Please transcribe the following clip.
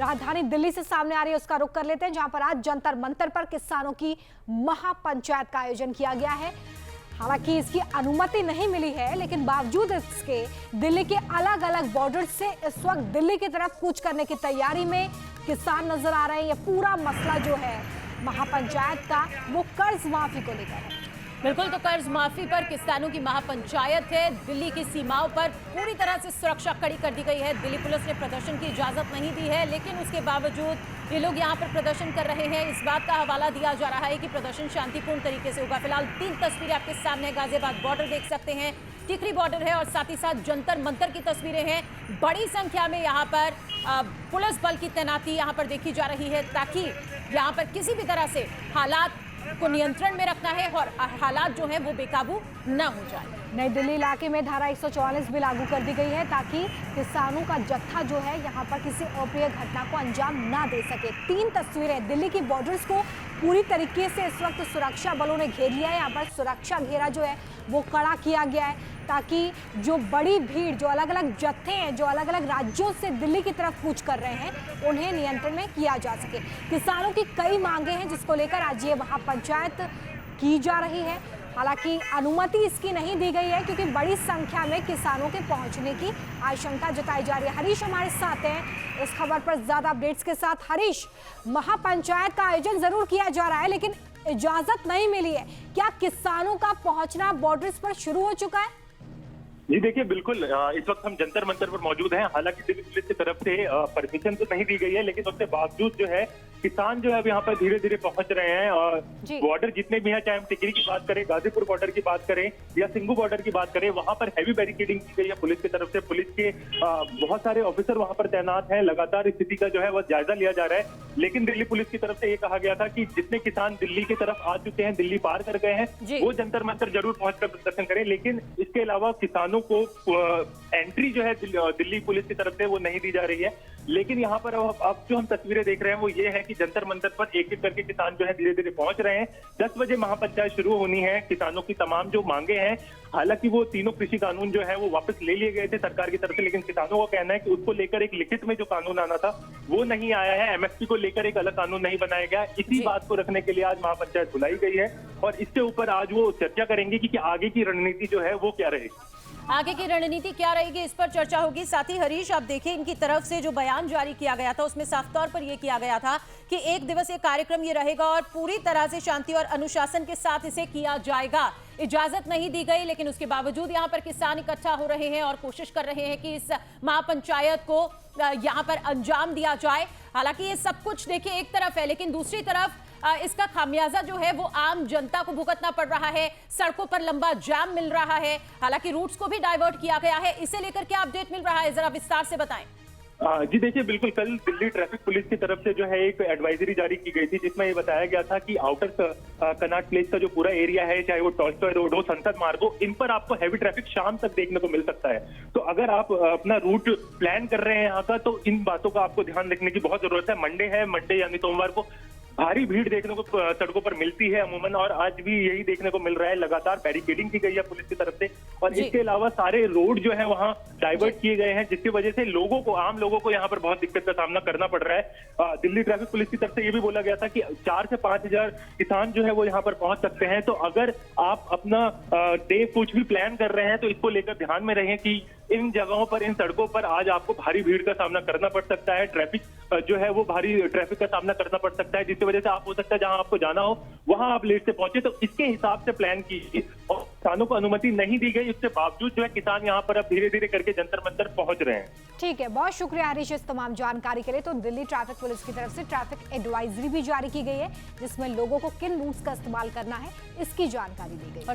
राजधानी दिल्ली से सामने आ रही है, उसका रुख कर लेते हैं, जहां पर आज जंतर मंतर पर किसानों की महापंचायत का आयोजन किया गया है। हालांकि इसकी अनुमति नहीं मिली है, लेकिन बावजूद इसके दिल्ली के अलग अलग बॉर्डर से इस वक्त दिल्ली की तरफ कूच करने की तैयारी में किसान नजर आ रहे हैं। यह पूरा मसला जो है महापंचायत का, वो कर्ज माफी को लेकर है। बिल्कुल, तो कर्ज माफी पर किसानों की महापंचायत है। दिल्ली की सीमाओं पर पूरी तरह से सुरक्षा कड़ी कर दी गई है। दिल्ली पुलिस ने प्रदर्शन की इजाजत नहीं दी है, लेकिन उसके बावजूद ये लोग यहाँ पर प्रदर्शन कर रहे हैं। इस बात का हवाला दिया जा रहा है कि प्रदर्शन शांतिपूर्ण तरीके से होगा। फिलहाल 3 तस्वीरें आपके सामने, गाजियाबाद बॉर्डर देख सकते हैं, टिकरी बॉर्डर है और साथ ही साथ जंतर मंतर की तस्वीरें हैं। बड़ी संख्या में यहाँ पर पुलिस बल की तैनाती यहाँ पर देखी जा रही है, ताकि यहाँ पर किसी भी तरह से हालात को नियंत्रण में रखना है और हालात जो है वो बेकाबू न हो जाए। नई दिल्ली इलाके में धारा 144 भी लागू कर दी गई है, ताकि किसानों का जत्था जो है यहाँ पर किसी अप्रिय घटना को अंजाम ना दे सके। 3 तस्वीरें, दिल्ली की बॉर्डर्स को पूरी तरीके से इस वक्त सुरक्षा बलों ने घेर लिया है। यहाँ पर सुरक्षा घेरा जो है वो कड़ा किया गया है, ताकि जो बड़ी भीड़, जो अलग अलग जत्थे हैं, जो अलग अलग राज्यों से दिल्ली की तरफ कूच कर रहे हैं, उन्हें नियंत्रण में किया जा सके। किसानों की कई मांगे हैं, जिसको लेकर आज ये महापंचायत की जा रही है। हालांकि अनुमति इसकी नहीं दी गई है, क्योंकि बड़ी संख्या में किसानों के पहुंचने की आशंका जताई जा रही है। हरीश हमारे साथ हैं इस खबर पर ज्यादा अपडेट्स के साथ। हरीश, महापंचायत का आयोजन जरूर किया जा रहा है, लेकिन इजाजत नहीं मिली है। क्या किसानों का पहुंचना बॉर्डर्स पर शुरू हो चुका है? जी देखिए, बिल्कुल इस वक्त हम जंतर मंतर पर मौजूद हैं। हालांकि दिल्ली पुलिस की तरफ से परमिशन तो नहीं दी गई है, लेकिन उसके बावजूद जो है किसान जो है अब यहाँ पर धीरे धीरे पहुंच रहे हैं। और बॉर्डर जितने भी हैं, चाहे हम टिकरी की बात करें, गाजीपुर बॉर्डर की बात करें या सिंघू बॉर्डर की बात करें, वहां पर हैवी बैरिकेडिंग की गई है पुलिस की तरफ से। पुलिस के बहुत सारे ऑफिसर वहां पर तैनात हैं। लगातार स्थिति का जो है वह जायजा लिया जा रहा है। लेकिन दिल्ली पुलिस की तरफ से ये कहा गया था कि जितने किसान दिल्ली की तरफ आ चुके हैं, दिल्ली पार कर गए हैं, वो जंतर मंतर जरूर पहुंचकर प्रदर्शन करें। लेकिन इसके अलावा किसानों को एंट्री जो है दिल्ली पुलिस की तरफ से वो नहीं दी जा रही है। लेकिन यहाँ पर अब जो हम तस्वीरें देख रहे हैं वो ये है कि जंतर मंतर पर एक एक करके किसान जो है धीरे धीरे पहुंच रहे हैं। 10 बजे महापंचायत शुरू होनी है। किसानों की तमाम जो मांगे हैं, हालांकि वो तीनों कृषि कानून जो है वो वापस ले लिए गए थे सरकार की तरफ से, लेकिन किसानों का कहना है कि उसको लेकर एक लिखित में जो कानून आना था वो नहीं आया है। एमएसपी को लेकर एक अलग कानून नहीं बनाया गया। इसी बात को रखने के लिए आज महापंचायत बुलाई गई है और इसके ऊपर आज वो चर्चा करेंगे कि आगे की रणनीति जो है वो क्या रहेगी। आगे की रणनीति क्या रहेगी, इस पर चर्चा होगी। साथ ही हरीश, आप देखिए, इनकी तरफ से जो बयान जारी किया गया था उसमें साफ तौर पर यह किया गया था कि 1 दिवसीय कार्यक्रम ये रहेगा और पूरी तरह से शांति और अनुशासन के साथ इसे किया जाएगा। इजाजत नहीं दी गई, लेकिन उसके बावजूद यहाँ पर किसान इकट्ठा हो रहे हैं और कोशिश कर रहे हैं कि इस महापंचायत को यहाँ पर अंजाम दिया जाए। हालांकि ये सब कुछ देखिए एक तरफ है, लेकिन दूसरी तरफ इसका खामियाजा जो है वो आम जनता को भुगतना पड़ रहा है। सड़कों पर लंबा जाम मिल रहा है। हालांकि रूट्स को भी डाइवर्ट किया गया है। इसे लेकर क्या अपडेट मिल रहा है, जरा विस्तार से बताएं। जी देखिए, बिल्कुल कल दिल्ली ट्रैफिक पुलिस की तरफ से जो है एक एडवाइजरी जारी की गई थी, जिसमें ये बताया गया था कि आउटर कनॉट प्लेस का जो पूरा एरिया है, चाहे वो टॉलस्टॉय रोड हो, संसद मार्ग हो, इन पर आपको हैवी ट्रैफिक शाम तक देखने को मिल सकता है। तो अगर आप अपना रूट प्लान कर रहे हैं यहाँ का, तो इन बातों का आपको ध्यान रखने की बहुत जरूरत है। मंडे यानी सोमवार को भारी भीड़ देखने को सड़कों पर मिलती है अमूमन, और आज भी यही देखने को मिल रहा है। लगातार बैरिकेडिंग की गई है पुलिस की तरफ से और इसके अलावा सारे रोड जो है वहां डाइवर्ट किए गए हैं, जिसकी वजह से लोगों को, आम लोगों को यहाँ पर बहुत दिक्कत का सामना करना पड़ रहा है। दिल्ली ट्रैफिक पुलिस की तरफ से ये भी बोला गया था कि 4 से 5 हजार किसान जो है वो यहाँ पर पहुंच सकते हैं। तो अगर आप अपना डे कुछ भी प्लान कर रहे हैं तो इसको लेकर ध्यान में रहें कि इन जगहों पर, इन सड़कों पर आज आपको भारी भीड़ का सामना करना पड़ सकता है। ट्रैफिक जो है वो भारी ट्रैफिक का सामना करना पड़ सकता है, जिसकी वजह से आप, हो सकता है जहां आपको जाना हो वहां आप लेट से पहुंचे। तो इसके हिसाब से प्लान कीजिए। और किसानों को अनुमति नहीं दी गई, उसके बावजूद जो है किसान यहाँ पर अब धीरे धीरे करके जंतर मंतर पहुंच रहे हैं। ठीक है, बहुत शुक्रिया हरीश इस तमाम जानकारी के लिए। तो दिल्ली ट्रैफिक पुलिस की तरफ से ट्रैफिक एडवाइजरी भी जारी की गई है, जिसमें लोगों को किन रूट्स का इस्तेमाल करना है इसकी जानकारी दी गई।